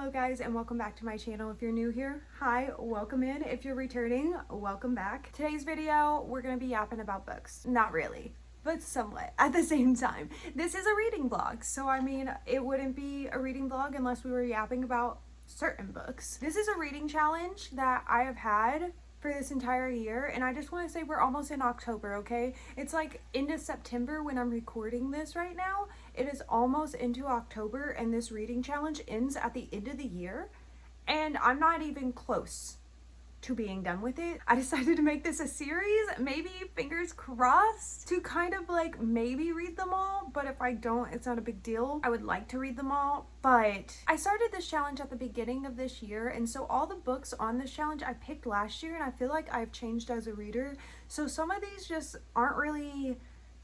Hello guys, and welcome back to my channel. If you're new here, hi, welcome in. If you're returning, welcome back. Today's video, we're gonna be yapping about books. Not really, but somewhat at the same time. This is a reading vlog, so I mean, it wouldn't be a reading vlog unless we were yapping about certain books. This is a reading challenge that I have had for this entire year, and I just want to say we're almost in October, okay? It's like into September when I'm recording this right now. It is almost into October, and this reading challenge ends at the end of the year, and I'm not even close to being done with it. I decided to make this a series, maybe fingers crossed, to kind of like maybe read them all, but if I don't, it's not a big deal. I would like to read them all, but I started this challenge at the beginning of this year, and so all the books on this challenge I picked last year, and I feel like I've changed as a reader, so some of these just aren't really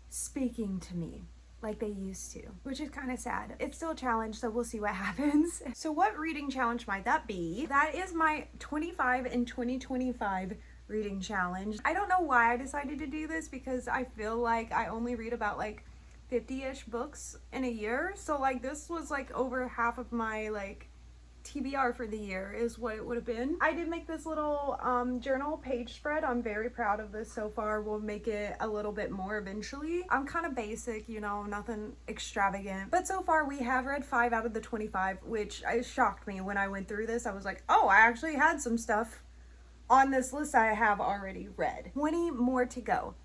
speaking to me like they used to, which is kind of sad. It's still a challenge, so we'll see what happens. So what reading challenge might that be? That is my 25 in 2025 reading challenge. I don't know why I decided to do this, because I feel like I only read about like 50-ish books in a year. So like this was like over half of my like TBR for the year is what it would have been. I did make this little journal page spread. I'm very proud of this so far. We'll make it a little bit more eventually. I'm kind of basic, you know, nothing extravagant. But so far we have read 5 out of the 25, which shocked me when I went through this. I was like, oh, I actually had some stuff on this list I have already read. 20 more to go.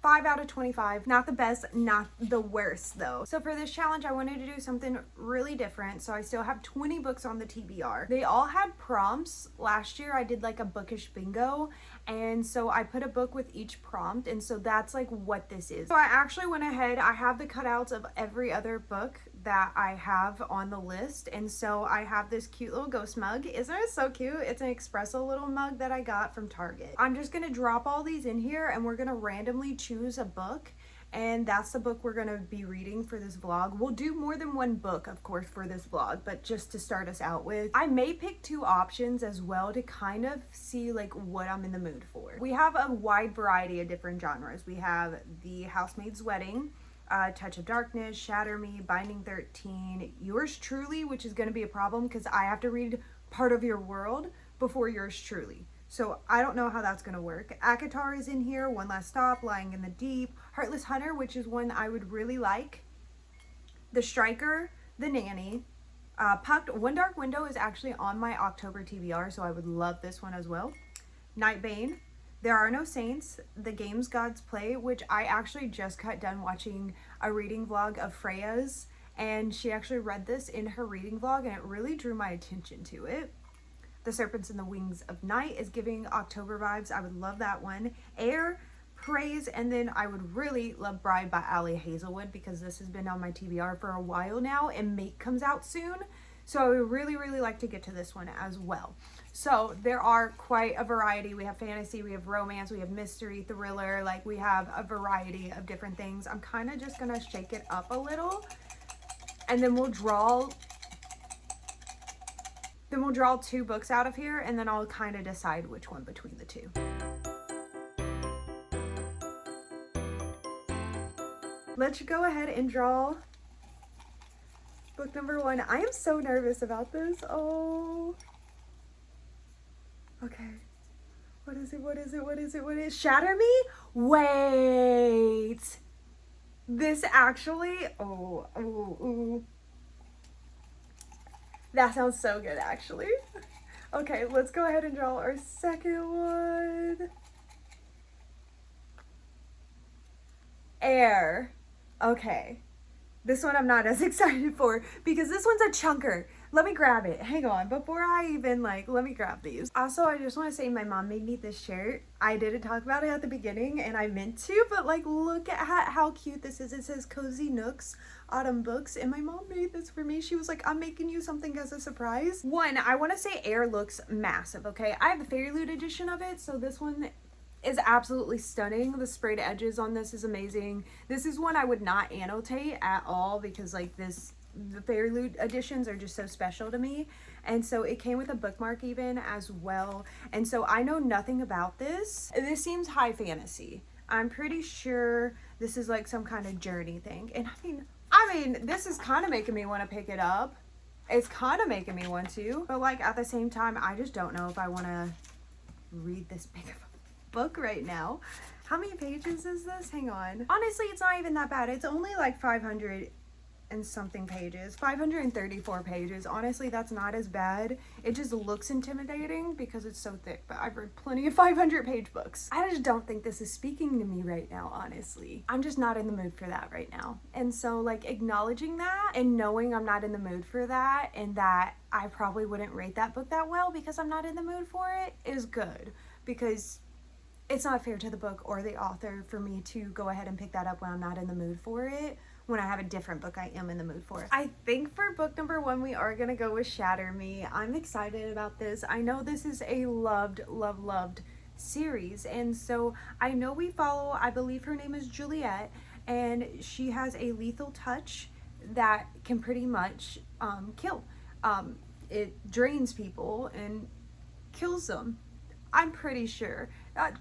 5 out of 25, not the best, not the worst though. So for this challenge, I wanted to do something really different. So I still have 20 books on the TBR. They all had prompts. Last year I did like a bookish bingo, and so I put a book with each prompt, and so that's like what this is. So I actually went ahead, I have the cutouts of every other book that I have on the list, and so I have this cute little ghost mug. Isn't it so cute? It's an espresso little mug that I got from Target. I'm just gonna drop all these in here, and we're gonna randomly choose a book, and that's the book we're gonna be reading for this vlog. We'll do more than one book, of course, for this vlog, but just to start us out with. I may pick 2 options as well to kind of see like what I'm in the mood for. We have a wide variety of different genres. We have The Housemaid's Wedding, Touch of Darkness, Shatter Me, Binding 13, Yours Truly, which is going to be a problem because I have to read Part of Your World before Yours Truly. So I don't know how that's going to work. Akatar is in here, One Last Stop, Lying in the Deep, Heartless Hunter, which is one I would really like, The Striker, The Nanny, Pucked. One Dark Window is actually on my October TBR, so I would love this one as well. Nightbane, There Are No Saints, The Games Gods Play, which I actually just got done watching a reading vlog of Freya's, and she actually read this in her reading vlog, and it really drew my attention to it. The Serpents and the Wings of Night is giving October vibes. I would love that one. Air, Praise, and then I would really love Bride by Ali Hazelwood, because this has been on my TBR for a while now, and Mate comes out soon. So I would really, really like to get to this one as well. So there are quite a variety. We have fantasy, we have romance, we have mystery, thriller, like we have a variety of different things. I'm kind of just gonna shake it up a little, and then we'll draw 2 books out of here, and then I'll kind of decide which one between the 2. Let's go ahead and draw book number 1. I am so nervous about this. Oh. Okay. What is it? What is it? What is it? What is it? Shatter Me? Wait. This actually, oh. That sounds so good, actually. Okay, let's go ahead and draw our second one. Air. Okay. This one I'm not as excited for, because this one's a chunker. Let me grab it. Hang on. Before I even let me grab these. Also, I just want to say my mom made me this shirt. I didn't talk about it at the beginning, and I meant to, but like look at how cute this is. It says Cozy Nooks Autumn Books, and my mom made this for me. She was like, I'm making you something as a surprise. One, I want to say Air looks massive, okay? I have the Fairy Loot edition of it, so this one is absolutely stunning. The sprayed edges on this is amazing. This is one I would not annotate at all, because like the Fairy Loot editions are just so special to me, and so it came with a bookmark even as well, and so I know nothing about this. This seems high fantasy. I'm pretty sure this is like some kind of journey thing, and I mean this is kind of making me want to pick it up. It's kind of making me want to, but like at the same time, I just don't know if I want to read this big of a book right now. How many pages is this? Hang on. Honestly, it's not even that bad. It's only like 500 and something pages, 534 pages. Honestly, that's not as bad. It just looks intimidating because it's so thick, but I've read plenty of 500-page books. I just don't think this is speaking to me right now, honestly. I'm just not in the mood for that right now. And so like acknowledging that and knowing I'm not in the mood for that and that I probably wouldn't rate that book that well because I'm not in the mood for it is good, because it's not fair to the book or the author for me to go ahead and pick that up when I'm not in the mood for it, when I have a different book I am in the mood for. I think for book number 1, we are gonna go with Shatter Me. I'm excited about this. I know this is a loved series, and so I know we follow, I believe her name is Juliet, and she has a lethal touch that can pretty much kill. It drains people and kills them. I'm pretty sure.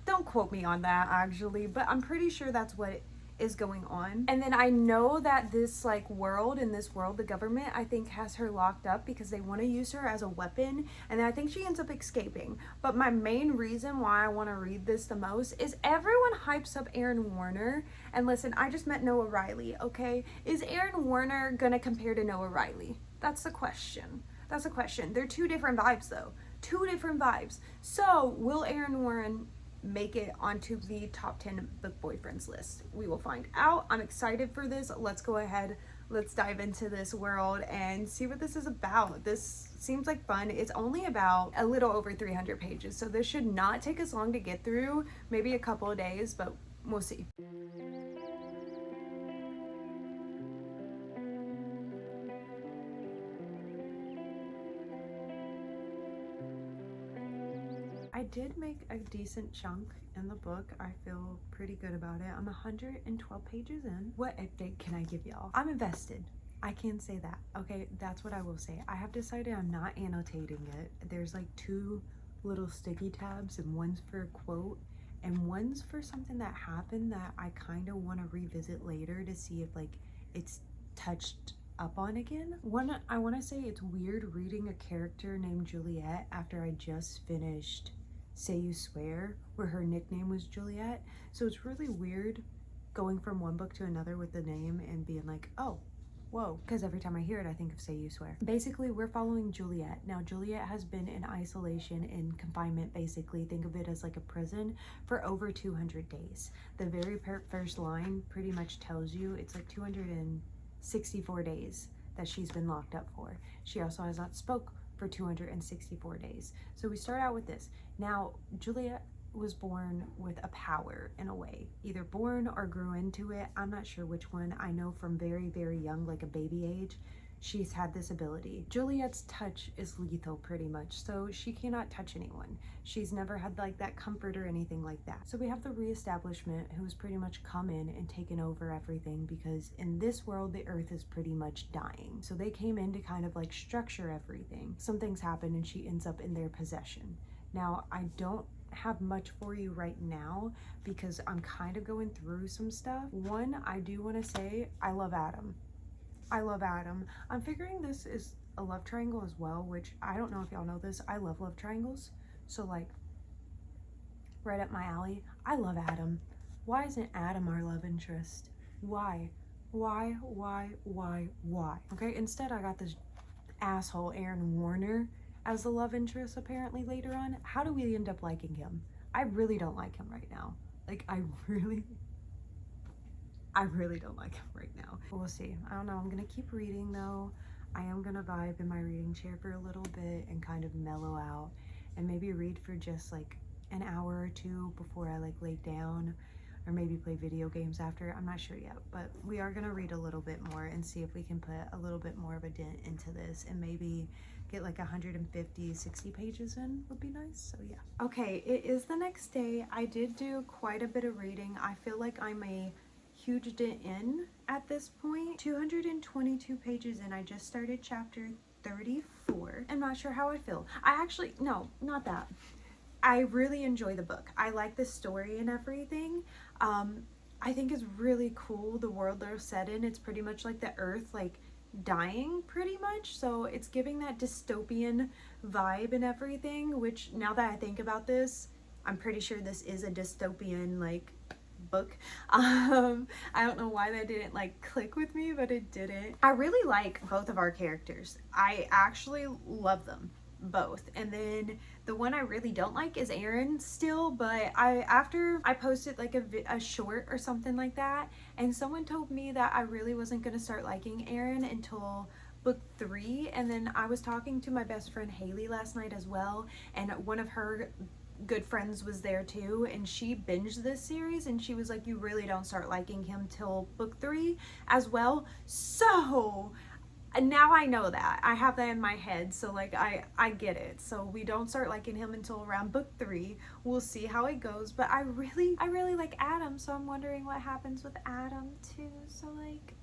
Don't quote me on that actually, but I'm pretty sure that's what is going on. And then I know that this like world, in this world, the government I think has her locked up because they want to use her as a weapon, and then I think she ends up escaping. But my main reason why I want to read this the most is everyone hypes up Aaron Warner, and listen, I just met Noah Riley, okay? Is Aaron Warner gonna compare to Noah Riley? That's the question. That's the question. They're two different vibes though. Two different vibes. So will Aaron Warren make it onto the top 10 book boyfriends list? We will find out. I'm excited for this. Let's go ahead. Let's dive into this world and see what this is about. This seems like fun. It's only about a little over 300 pages, so this should not take us long to get through. Maybe a couple of days, but we'll see. I did make a decent chunk in the book. I feel pretty good about it. I'm 112 pages in. What update can I give y'all? I'm invested. I can say that. Okay, that's what I will say. I have decided I'm not annotating it. There's like 2 little sticky tabs, and one's for a quote and one's for something that happened that I kind of want to revisit later to see if like it's touched up on again. One, I want to say it's weird reading a character named Juliet after I just finished Say You Swear, where her nickname was Juliet. So it's really weird going from one book to another with the name and being like, oh, whoa, because every time I hear it, I think of Say You Swear. Basically, we're following Juliet. Now, Juliet has been in isolation, in confinement, basically. Think of it as like a prison for over 200 days. The very first line pretty much tells you it's like 264 days that she's been locked up for. She also has not spoke for 264 days. So we start out with this. Now, Juliet was born with a power in a way, either born or grew into it. I'm not sure which one. I know from very, very young, like a baby age, she's had this ability. Juliet's touch is lethal pretty much, so she cannot touch anyone. She's never had like that comfort or anything like that. So we have the reestablishment who's pretty much come in and taken over everything, because in this world, the earth is pretty much dying. So they came in to kind of like structure everything. Some things happen and she ends up in their possession. Now, I don't have much for you right now because I'm kind of going through some stuff. One, I do want to say I love Adam. I love Adam. I'm figuring this is a love triangle as well, which I don't know if y'all know this. I love love triangles. So like right up my alley. I love Adam. Why isn't Adam our love interest? Why? Why? Okay, instead I got this asshole Aaron Warner as the love interest apparently later on. How do we end up liking him? I really don't like him right now. Like I really don't like him right now. We'll see. I don't know. I'm gonna keep reading though. I am gonna vibe in my reading chair for a little bit and kind of mellow out and maybe read for just like an hour or 2 before I like lay down, or maybe play video games after. I'm not sure yet, but we are gonna read a little bit more and see if we can put a little bit more of a dent into this and maybe get like 150, 60 pages in would be nice. So yeah. Okay, it is the next day. I did do quite a bit of reading. I feel like I'm a huge dent in at this point. 222 pages in. I just started chapter 34. I'm not sure how I feel. No, not that. I really enjoy the book. I like the story and everything. I think it's really cool the world they're set in. It's pretty much like the earth like dying pretty much. So it's giving that dystopian vibe and everything, which now that I think about this, I'm pretty sure this is a dystopian like book. I don't know why that didn't like click with me, but it didn't. I really like both of our characters. I actually love them both. And then the one I really don't like is Aaron still, but after I posted like a short or something like that, and someone told me that I really wasn't going to start liking Aaron until book 3. And then I was talking to my best friend Haley last night as well, and one of her good friends was there too, and she binged this series, and she was like, you really don't start liking him till book 3 as well. So now I know that. I have that in my head, so like I get it. So we don't start liking him until around book 3. We'll see how it goes, but I really like Adam, so I'm wondering what happens with Adam too. So like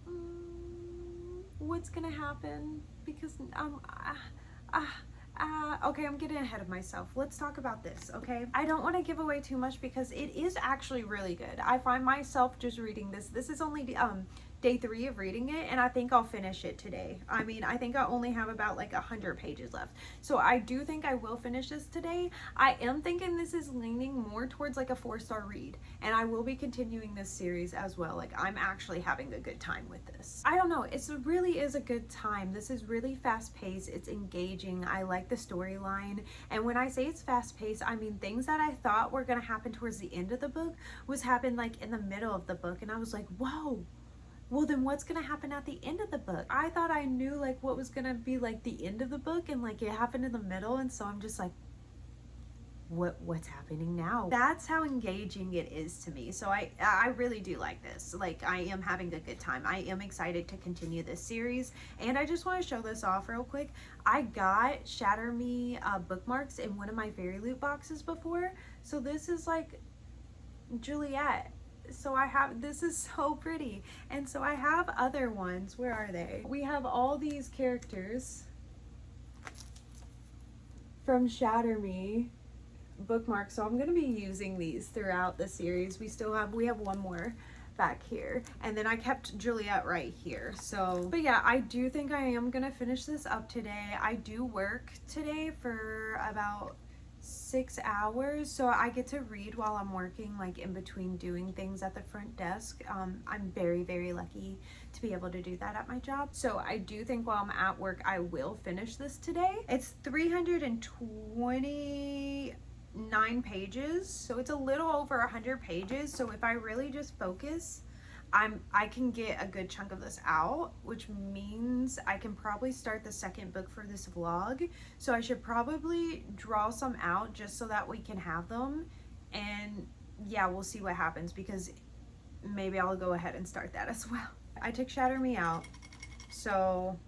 what's gonna happen, because okay, I'm getting ahead of myself. Let's talk about this, okay? I don't want to give away too much because it is actually really good. I find myself just reading this. This is only day 3 of reading it, and I think I'll finish it today. I mean, I think I only have about like 100 pages left. So I do think I will finish this today. I am thinking this is leaning more towards like a 4-star read, and I will be continuing this series as well. Like, I'm actually having a good time with this. I don't know, it really is a good time. This is really fast paced. It's engaging. I like the storyline. And when I say it's fast paced, I mean things that I thought were going to happen towards the end of the book was happen like in the middle of the book, and I was like, whoa, well then what's gonna happen at the end of the book? I thought I knew like what was gonna be like the end of the book, and like it happened in the middle, and so I'm just like, what's happening now? That's how engaging it is to me. So I really do like this. Like, I am having a good time. I am excited to continue this series, and I just want to show this off real quick. I got Shatter Me bookmarks in one of my Fairy Loot boxes before, so this is like Juliet. So I have, this is so pretty. And so I have other ones. Where are they? We have all these characters from Shatter Me bookmarks. So I'm going to be using these throughout the series. We have one more back here, and then I kept Juliet right here. So, but yeah, I do think I am going to finish this up today. I do work today for about 6 hours, so I get to read while I'm working, like in between doing things at the front desk. I'm very lucky to be able to do that at my job. So I do think while I'm at work I will finish this today. It's 329 pages, so it's a little over 100 pages. So if I really just focus, I can get a good chunk of this out, which means I can probably start the second book for this vlog. So I should probably draw some out just so that we can have them. And yeah, we'll see what happens, because maybe I'll go ahead and start that as well. I took Shatter Me out, so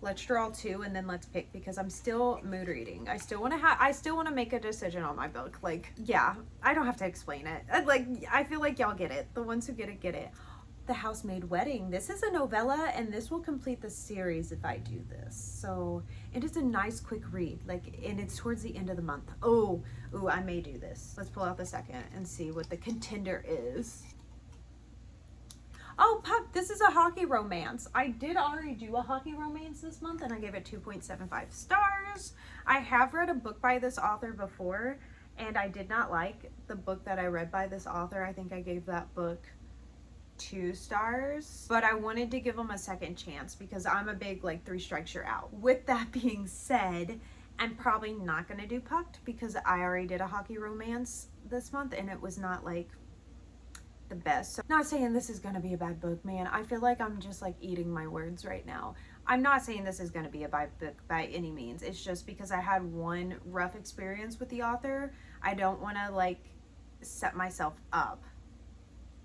let's draw 2 and then let's pick, because I'm still mood reading. I still want to make a decision on my book. Like, yeah, I don't have to explain it. Like, I feel like y'all get it. The ones who get it, get it. The Housemaid Wedding. This is a novella, and this will complete the series if I do this. So it is a nice quick read, like, and it's towards the end of the month. Oh, I may do this. Let's pull out the second and see what the contender is. Oh, Pup, this is a hockey romance. I did already do a hockey romance this month, and I gave it 2.75 stars. I have read a book by this author before, and I did not like the book that I read by this author. I think I gave that book 2 stars, but I wanted to give them a second chance because I'm a big, like, 3 strikes you're out. With that being said, I'm probably not going to do Pucked because I already did a hockey romance this month, and it was not, like, the best. So, not saying this is gonna be a bad book, man. I feel like I'm just like eating my words right now. I'm not saying this is gonna be a bad book by any means. It's just because I had one rough experience with the author. I don't want to like set myself up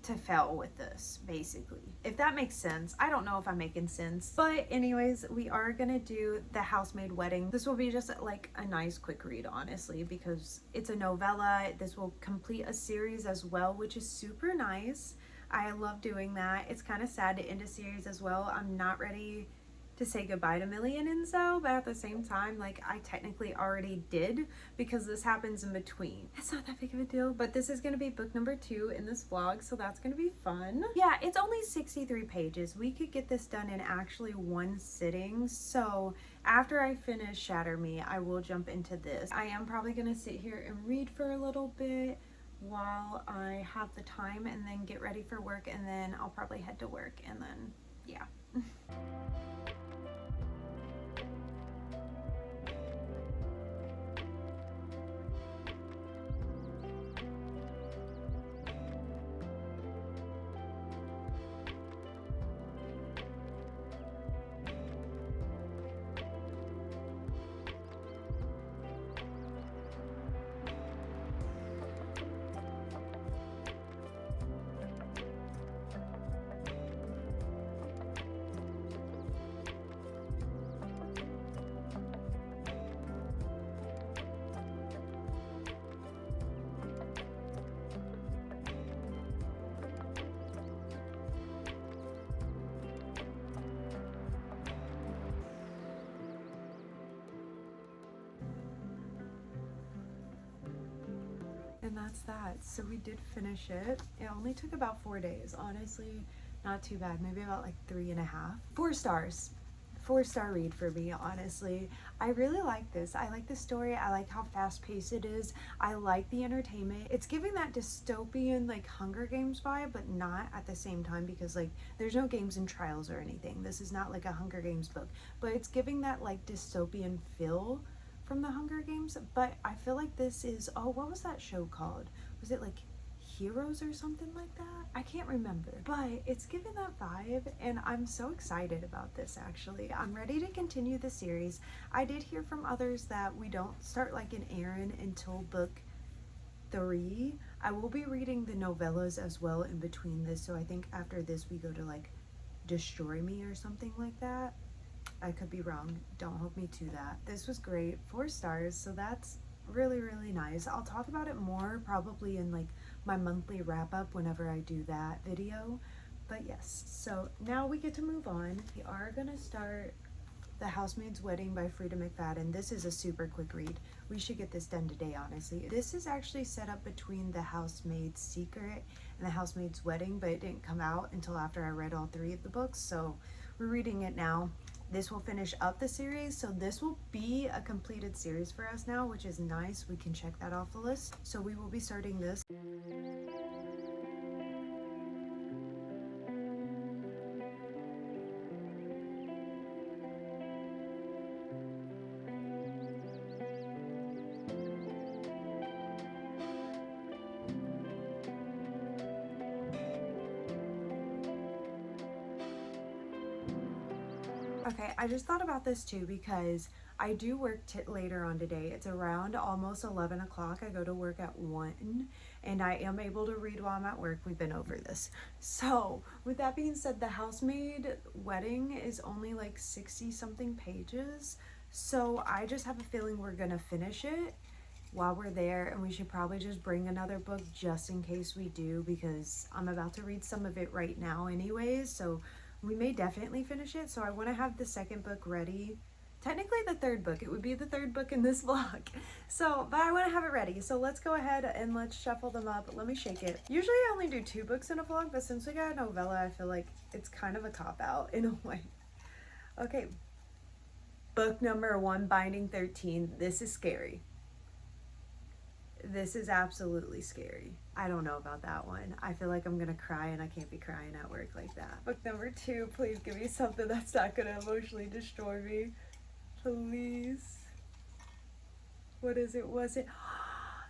to fail with this, basically, if that makes sense. I don't know if I'm making sense, but anyways, we are gonna do The Housemaid Wedding. This will be just like a nice quick read, honestly, because it's a novella. This will complete a series as well, which is super nice. I love doing that. It's kind of sad to end a series as well. I'm not ready to say goodbye to Millie and Enzo, but at the same time, like, I technically already did because this happens in between. It's not that big of a deal, but this is gonna be book number 2 in this vlog, so that's gonna be fun. Yeah, it's only 63 pages. We could get this done in actually one sitting, so after I finish Shatter Me, I will jump into this. I am probably gonna sit here and read for a little bit while I have the time and then get ready for work, and then I'll probably head to work, and then, yeah. And that's that. So we did finish it. It only took about 4 days. Honestly, not too bad. Maybe about like 3.5. 4 stars. 4-star read for me, honestly. I really like this. I like the story. I like how fast paced it is. I like the entertainment. It's giving that dystopian, like, Hunger Games vibe, but not at the same time, because, like, there's no games and trials or anything. This is not like a Hunger Games book, but it's giving that, like, dystopian feel from the Hunger Games. But I feel like this is, oh, what was that show called? Was it like Heroes or something like that? I can't remember, but it's giving that vibe, and I'm so excited about this. Actually, I'm ready to continue the series. I did hear from others that we don't start like an Aaron until book 3. I will be reading the novellas as well in between this, so I think after this we go to like Destroy Me or something like that. I could be wrong. Don't hold me to that. This was great. 4 stars. So that's really, really nice. I'll talk about it more probably in like my monthly wrap up whenever I do that video. But yes, so now we get to move on. We are going to start The Housemaid's Wedding by Frida McFadden. This is a super quick read. We should get this done today, honestly. This is actually set up between The Housemaid's Secret and The Housemaid's Wedding, but it didn't come out until after I read all 3 of the books, so we're reading it now. This will finish up the series, so this will be a completed series for us now, which is nice. We can check that off the list. So we will be starting this. Okay, I just thought about this too because I do work later on today. It's around almost 11 o'clock. I go to work at 1 and I am able to read while I'm at work. We've been over this. So with that being said, The Housemaid Wedding is only like 60 something pages. So I just have a feeling we're gonna finish it while we're there, and we should probably just bring another book just in case we do, because I'm about to read some of it right now anyways, so we may definitely finish it. So I want to have the second book ready. Technically the third book. It would be the third book in this vlog. So, but I want to have it ready. So let's go ahead and let's shuffle them up. Let me shake it. Usually I only do 2 books in a vlog, but since we got a novella, I feel like it's kind of a cop-out in a way. Okay. Book number 1, Binding 13. This is scary. This is absolutely scary. I don't know about that one. I feel like I'm gonna cry, and I can't be crying at work like that. Book number 2, please give me something that's not gonna emotionally destroy me. Please. What is it? Was it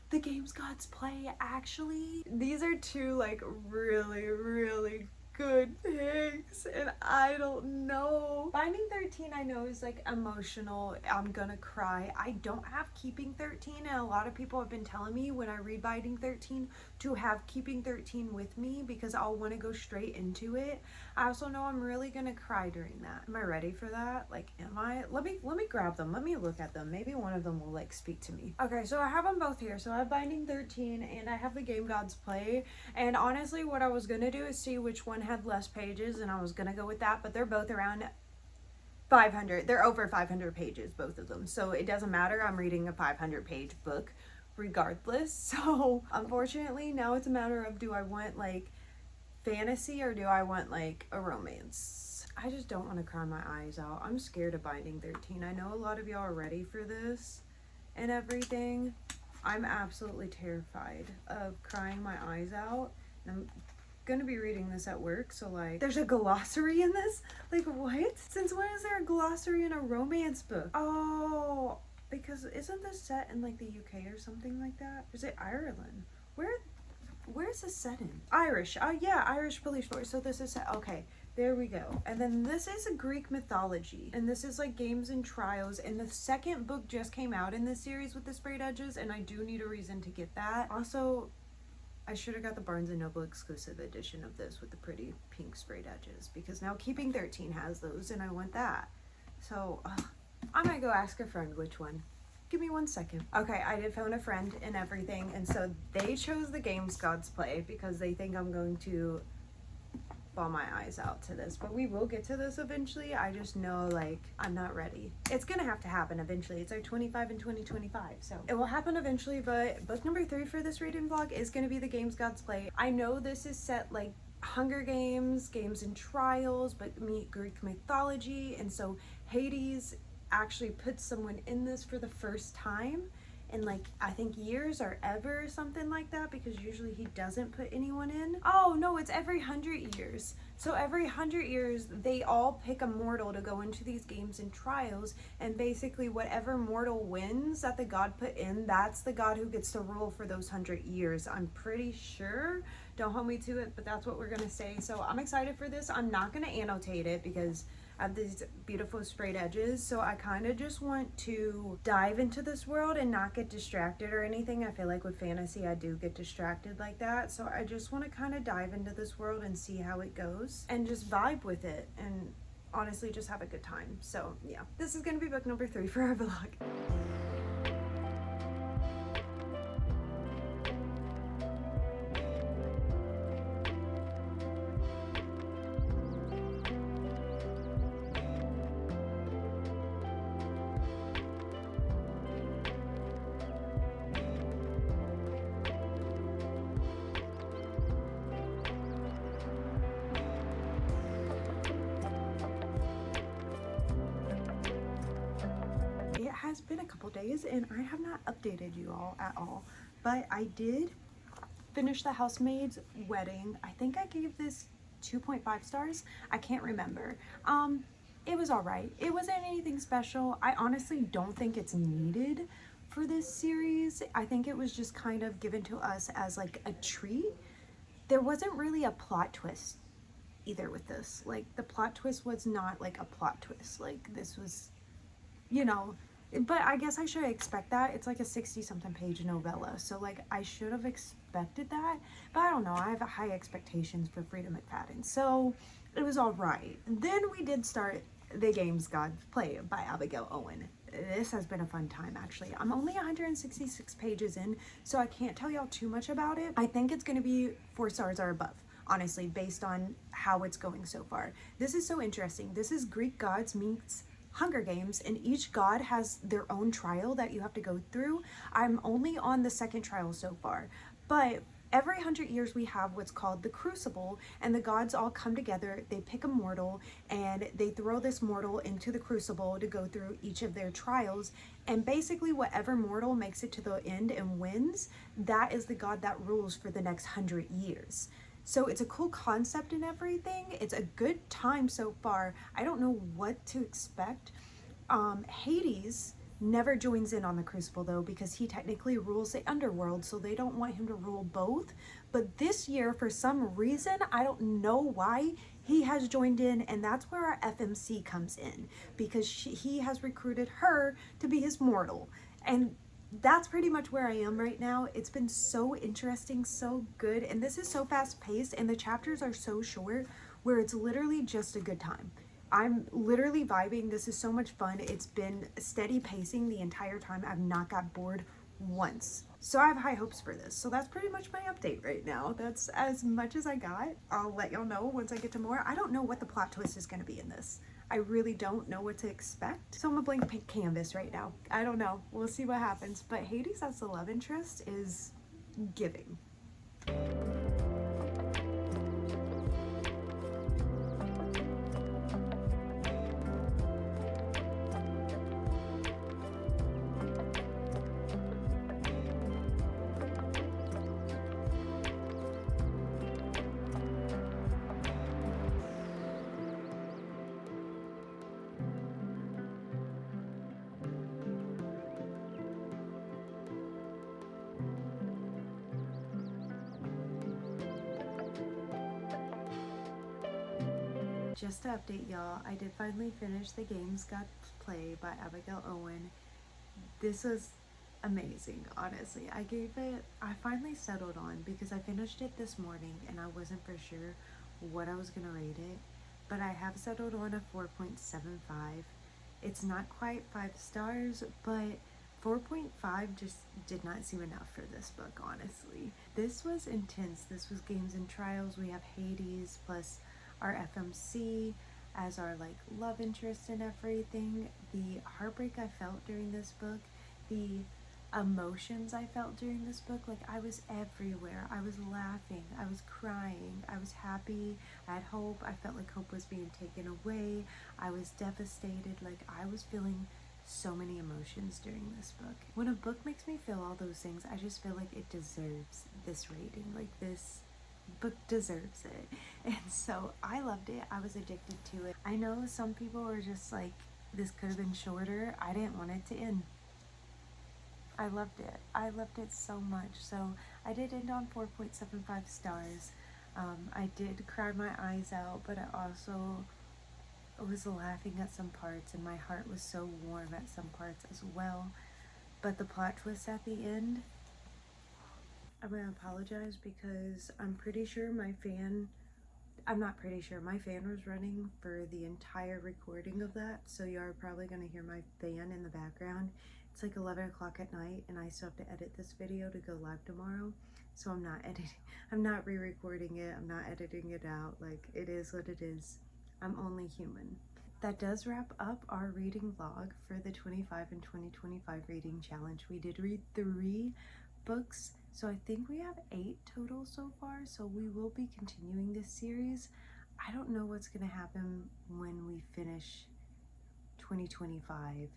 The Games Gods Play? Actually, these are 2 like really, really good picks, and I don't know. Binding 13 I know is like emotional. I'm gonna cry. I don't have Keeping 13, and a lot of people have been telling me when I read Binding 13 to have Keeping 13 with me because I'll want to go straight into it. I also know I'm really gonna cry during that. Am I ready for that? Like, am I? Let me grab them. Let me look at them. Maybe one of them will like speak to me. Okay, so I have them both here. So I have Binding 13 and I have The Game Gods Play. And honestly, what I was gonna do is see which one had less pages, and I was gonna go with that, but they're both around 500. They're over 500 pages, both of them. So it doesn't matter. I'm reading a 500-page book regardless. So unfortunately, now it's a matter of, do I want like fantasy or do I want like a romance? I just don't want to cry my eyes out. I'm scared of Binding 13. I know a lot of y'all are ready for this and everything. I'm absolutely terrified of crying my eyes out. And I'm gonna be reading this at work, so like, there's a glossary in this? Like, what? Since when is there a glossary in a romance book? Oh, because isn't this set in like the UK or something like that? Or is it Ireland? Where's this set in? Irish. Oh yeah, Irish police force. So this is set, okay. There we go. And then this is a Greek mythology. And this is like games and trials. And the second book just came out in this series with the sprayed edges. And I do need a reason to get that. Also, I should have got the Barnes & Noble exclusive edition of this with the pretty pink sprayed edges. Because now Keeping 13 has those and I want that. So, I might go ask a friend which one. Give me 1 second. Okay, I did phone a friend and everything. And so they chose the Games Gods Play because they think I'm going to bawl my eyes out to this, but we will get to this eventually. I just know like I'm not ready. It's gonna have to happen eventually. It's our 25 and 2025, so it will happen eventually. But book number 3 for this reading vlog is gonna be the Games Gods Play. I know this is set like Hunger Games, Games and Trials, but meet Greek mythology, and so Hades actually puts someone in this for the first time in like I think years or ever or something like that, because usually he doesn't put anyone in. Oh no, it's every 100 years. So every 100 years they all pick a mortal to go into these games and trials, and basically whatever mortal wins that the god put in, that's the god who gets to rule for those 100 years. I'm pretty sure, don't hold me to it, but that's what we're gonna say. So I'm excited for this. I'm not gonna annotate it because I have these beautiful sprayed edges, so I kind of just want to dive into this world and not get distracted or anything. I feel like with fantasy I do get distracted like that, so I just want to kind of dive into this world and see how it goes and just vibe with it and honestly just have a good time. So yeah, this is going to be book number 3 for our vlog. Has been a couple days and I have not updated you all at all, but I did finish The Housemaid's Wedding. I think I gave this 2.5 stars. I can't remember. It was all right. It wasn't anything special. I honestly don't think it's needed for this series. I think it was just kind of given to us as like a treat. There wasn't really a plot twist either with this. Like the plot twist was not like a plot twist. Like this was, you know, but I guess I should expect that. It's like a 60-something page novella, so like I should have expected that, but I don't know. I have high expectations for Frida McFadden, so it was all right. Then we did start The Games Gods Play by Abigail Owen. This has been a fun time, actually. I'm only 166 pages in, so I can't tell y'all too much about it. I think it's going to be 4 stars or above, honestly, based on how it's going so far. This is so interesting. This is Greek gods meets Hunger Games, and each god has their own trial that you have to go through. I'm only on the 2nd trial so far, but every 100 years we have what's called the Crucible, and the gods all come together, they pick a mortal, and they throw this mortal into the Crucible to go through each of their trials, and basically whatever mortal makes it to the end and wins, that is the god that rules for the next 100 years. So it's a cool concept and everything. It's a good time so far. I don't know what to expect. Hades never joins in on the Crucible though, because he technically rules the underworld, so they don't want him to rule both. But this year, for some reason, I don't know why, he has joined in, and that's where our FMC comes in, because he has recruited her to be his mortal. And that's pretty much where I am right now. It's been so interesting, so good, and this is so fast paced, and the chapters are so short where it's literally just a good time. I'm literally vibing. This is so much fun. It's been steady pacing the entire time. I've not got bored once. So I have high hopes for this. So that's pretty much my update right now. That's as much as I got. I'll let y'all know once I get to more. I don't know what the plot twist is going to be in this. I really don't know what to expect. So I'm a blank pink canvas right now. I don't know. We'll see what happens. But Hades as the love interest is giving. Just to update y'all, I did finally finish The Games Got Play by Abigail Owen. This was amazing, honestly. I finally settled on, because I finished it this morning and I wasn't for sure what I was gonna rate it, but I have settled on a 4.75. It's not quite 5 stars, but 4.5 just did not seem enough for this book, honestly. This was intense. This was Games and Trials. We have Hades plus our FMC as our like love interest and everything. The heartbreak I felt during this book, the emotions I felt during this book, like I was everywhere. I was laughing, I was crying, I was happy, I had hope. I felt like hope was being taken away. I was devastated. Like I was feeling so many emotions during this book. When a book makes me feel all those things, I just feel like it deserves this rating. Like this book deserves it. And so I loved it. I was addicted to it. I know some people were just like, this could have been shorter. I didn't want it to end. I loved it. I loved it so much. So I did end on 4.75 stars. I did cry my eyes out, but I also was laughing at some parts, and my heart was so warm at some parts as well. But the plot twist at the end, I'm gonna apologize because I'm not pretty sure, my fan was running for the entire recording of that, so you're probably gonna hear my fan in the background. It's like 11 o'clock at night and I still have to edit this video to go live tomorrow, so I'm not re-recording it, I'm not editing it out. Like, it is what it is. I'm only human. That does wrap up our reading vlog for the 25 and 2025 reading challenge. We did read 3 books, so I think we have 8 total so far, so we will be continuing this series. I don't know what's gonna happen when we finish 2025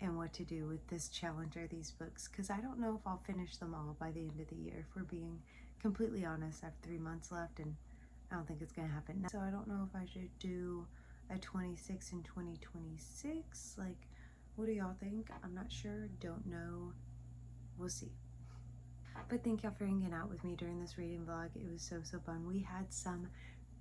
and what to do with this challenge or these books, because I don't know if I'll finish them all by the end of the year. If we're being completely honest, I have 3 months left and I don't think it's gonna happen now. So I don't know if I should do a 26 and 2026. Like, what do y'all think? I'm not sure, don't know, we'll see. But thank y'all for hanging out with me during this reading vlog. It was so fun. We had some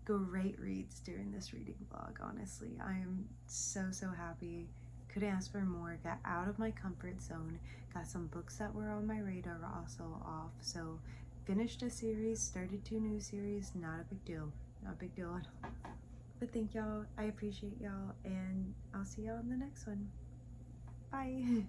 great reads during this reading vlog, honestly. I am so happy. Couldn't ask for more. Got out of my comfort zone. Got some books that were on my radar also off. So finished a series, started 2 new series. Not a big deal. Not a big deal at all. But thank y'all. I appreciate y'all, and I'll see y'all in the next one. Bye.